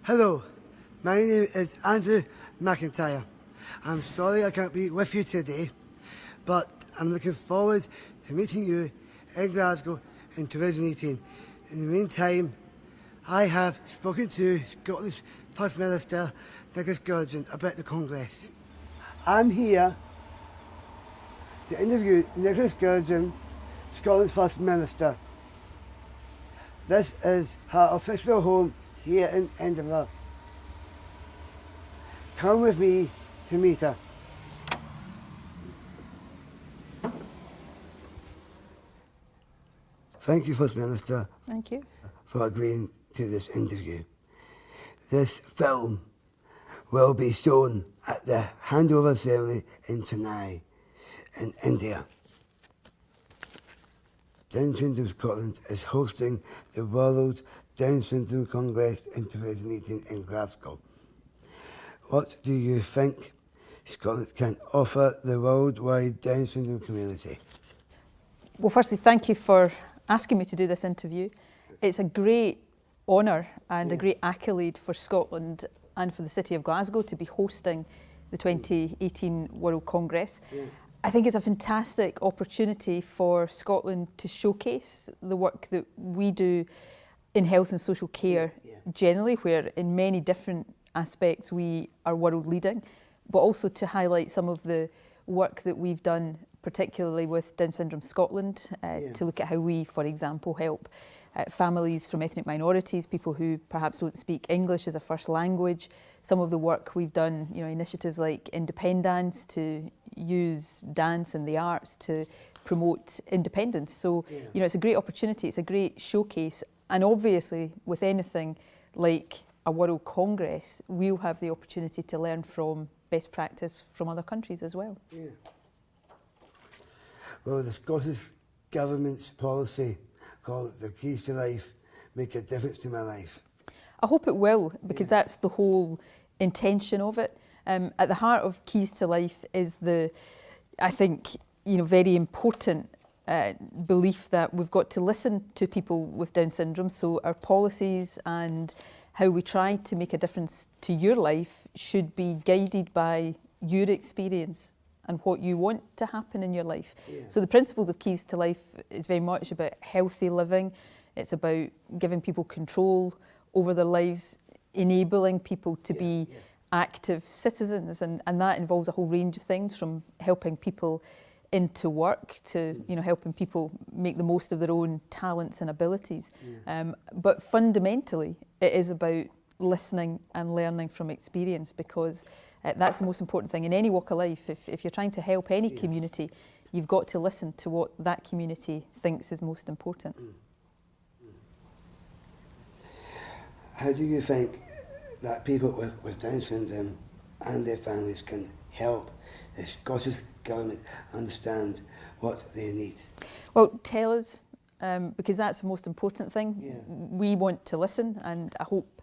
Hello, my name is Andrew McIntyre. I'm sorry I can't be with you today, but I'm looking forward to meeting you in Glasgow in 2018. In the meantime, I have spoken to Scotland's First Minister, Nicola Sturgeon, about the Congress. I'm here to interview Nicola Sturgeon, Scotland's First Minister. This is her official home here in Handover. Come with me to meet her. Thank you, First Minister. Thank you. For agreeing to this interview. This film will be shown at the Handover ceremony in Chennai, in India. Down Syndrome Scotland is hosting the World Down Syndrome Congress in 2018 in Glasgow. What do you think Scotland can offer the worldwide Down syndrome community? Well, firstly, thank you for asking me to do this interview. It's a great honour and a great accolade for Scotland and for the City of Glasgow to be hosting the 2018 World Congress. I think it's a fantastic opportunity for Scotland to showcase the work that we do in health and social care generally, where in many different aspects we are world leading, but also to highlight some of the work that we've done, particularly with Down Syndrome Scotland, to look at how we, for example, help families from ethnic minorities, people who perhaps don't speak English as a first language. Some of the work we've done, initiatives like Independence, to use dance and the arts to promote independence. So, it's a great opportunity, it's a great showcase. And obviously, with anything like a World Congress, we'll have the opportunity to learn from best practice from other countries as well. Well, the Scottish Government's policy called the Keys to Life make a difference to my life? I hope it will, because that's the whole intention of it. At the heart of Keys to Life is I think, very important belief that we've got to listen to people with Down syndrome. So our policies and how we try to make a difference to your life should be guided by your experience and what you want to happen in your life. So the principles of Keys to Life is very much about healthy living. It's about giving people control over their lives, enabling people to be active citizens, and that involves a whole range of things, from helping people into work to helping people make the most of their own talents and abilities. But fundamentally, it is about listening and learning from experience, because that's the most important thing in any walk of life. If you're trying to help any community, you've got to listen to what that community thinks is most important. How do you think that people with Down syndrome and their families can help the Scottish Government understand what they need? Well, tell us, because that's the most important thing. We want to listen, and I hope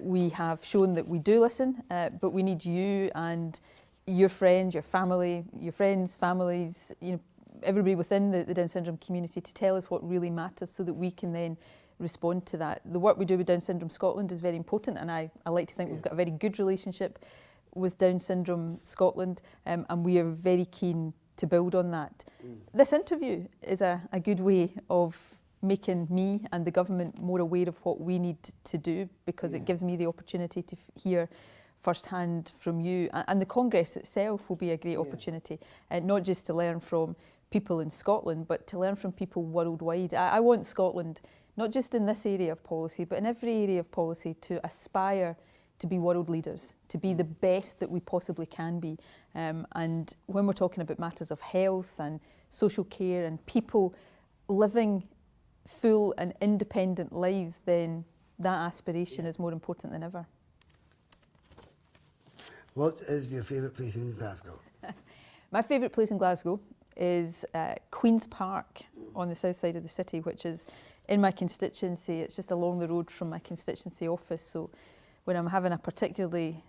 we have shown that we do listen, but we need you and your friends, your family, your friends, families, everybody within the Down syndrome community to tell us what really matters, so that we can then respond to that. The work we do with Down Syndrome Scotland is very important, and I like to think we've got a very good relationship with Down Syndrome Scotland, and we are very keen to build on that. This interview is a good way of making me and the government more aware of what we need to do, because it gives me the opportunity to hear firsthand from you. And the Congress itself will be a great opportunity, not just to learn from people in Scotland, but to learn from people worldwide. I want Scotland, not just in this area of policy, but in every area of policy, to aspire to be world leaders, to be the best that we possibly can be. And when we're talking about matters of health and social care and people living full and independent lives, then that aspiration is more important than ever. What is your favourite place in Glasgow? My favourite place in Glasgow is Queen's Park on the south side of the city, which is in my constituency. It's just along the road from my constituency office. So when I'm having a particularly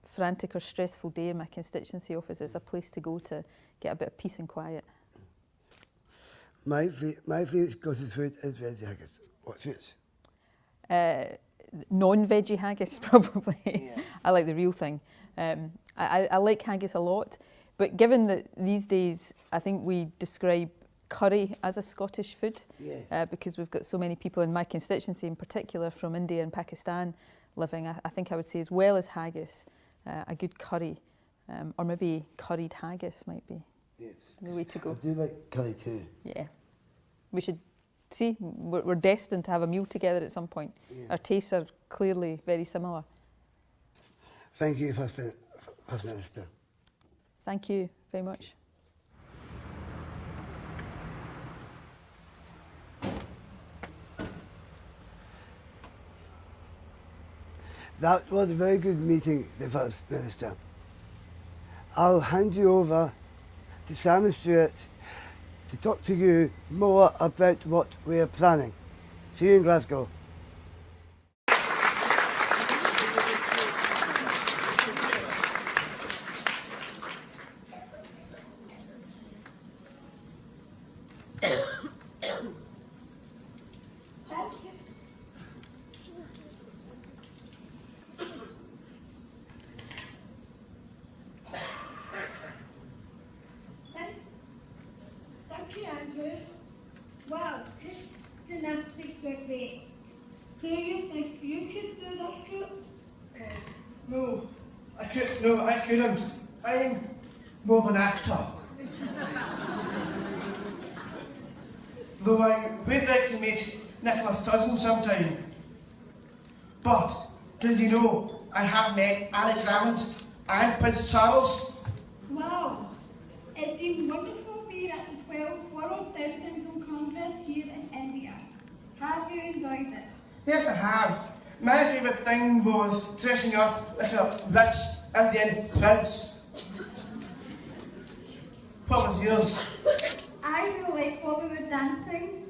frantic or stressful day in my constituency office, it's a place to go to get a bit of peace and quiet. My favourite Scottish food is veggie haggis. What's yours? non-veggie haggis, probably. Yeah. I like the real thing. I like haggis a lot, but given that these days I think we describe curry as a Scottish food, Yes. because we've got so many people in my constituency in particular from India and Pakistan living, I think I would say as well as haggis, a good curry, or maybe curried haggis might be Yes. the way to I go. do like curry too. Yeah. We should see, we're destined to have a meal together at some point. Yeah. Our tastes are clearly very similar. Thank you, First Minister. Thank you very much. That was a very good meeting, the First Minister. I'll hand you over to Simon Stewart to talk to you more about what we are planning. See you in Glasgow. Thank you, Andrew. Wow, gymnastics were great. Do you think you could do this group? No, I couldn't. I'm more of an actor. Though I would like to meet Nicholas Cousin sometime. But did you know I have met Alex Hammond and Prince Charles? Wow, it's been wonderful being at the 12th World Down Syndrome Congress here in India. Have you enjoyed it? Yes, I have. My favourite thing was dressing up like a rich Indian prince. What was yours? I really like Bollywood dancing.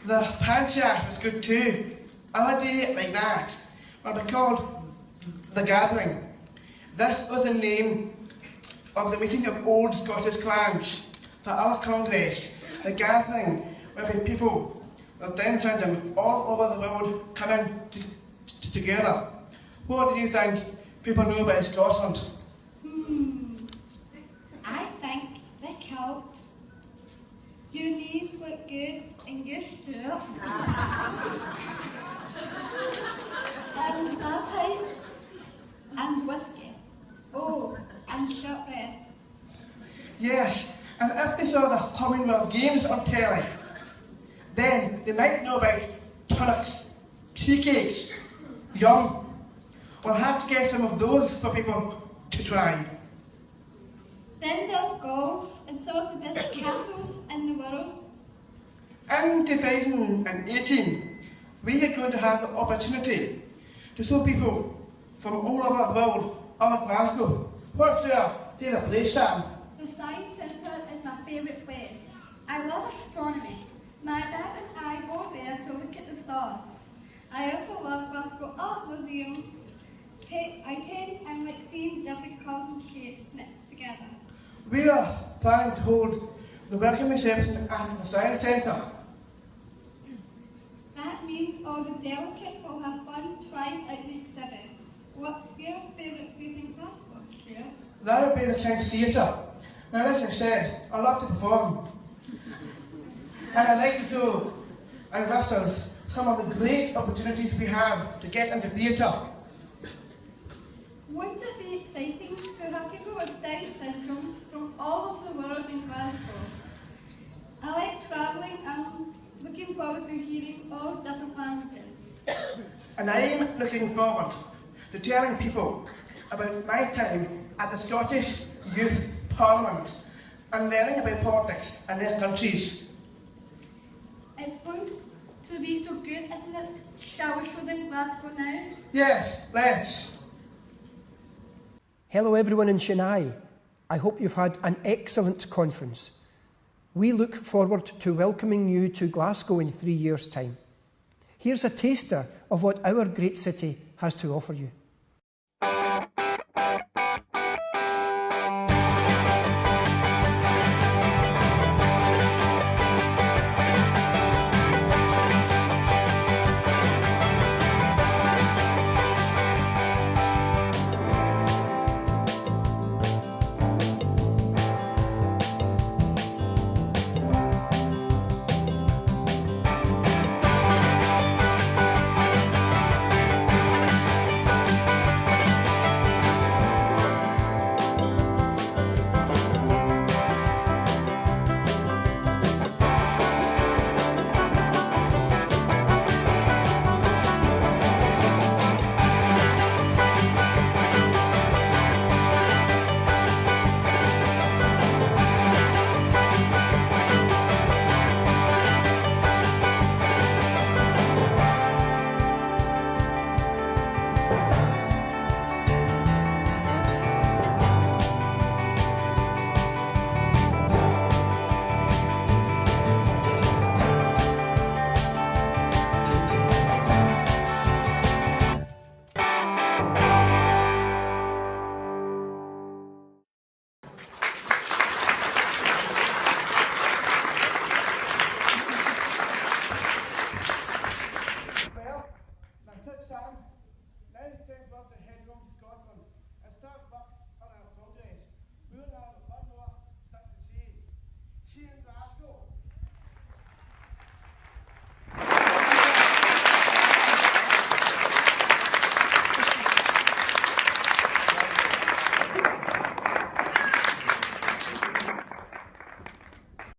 The panchayat was good too. On a day like that, it would be called The Gathering. This was the name of the meeting of old Scottish clans. For our congress, The Gathering will be people of Down syndrome all over the world coming together. What do you think people know about Scotland? I think the kilt. Your knees look good and your strap. And bagpipes. And whiskey. Oh, and shortbread. Yes, and if they saw the Commonwealth Games on telly, then they might know about tunnocks, tea cakes, yum. We'll have to get some of those for people to try. Then there's golf and some of the best castles in the world. In 2018, we are going to have the opportunity to show people from all over the world of Glasgow. What's your favourite place, Sam? The Science Centre is my favourite place. I love astronomy. My dad and I go there to look at the stars. I also love Glasgow Art Museums. I paint and like seeing different colours and shapes mixed together. We are planning to hold the welcome reception at the Science Centre. That means all the delegates will have fun trying out the exhibits. What's your favourite place in Glasgow, Stuart? That would be the King's Theatre. Now, as I said, I love to perform. And I like to show our visitors some of the great opportunities we have to get into theatre. Wouldn't it be exciting to have people with Down syndrome from all over the world in Glasgow? I like travelling and looking forward to hearing all different languages. And I'm looking forward to telling people about my time at the Scottish Youth Parliament and learning about politics in their countries. It's going to be so good, isn't it? Shall we show them Glasgow now? Yes, let's. Hello everyone in Chennai. I hope you've had an excellent conference. We look forward to welcoming you to Glasgow in 3 years' time. Here's a taster of what our great city has to offer you.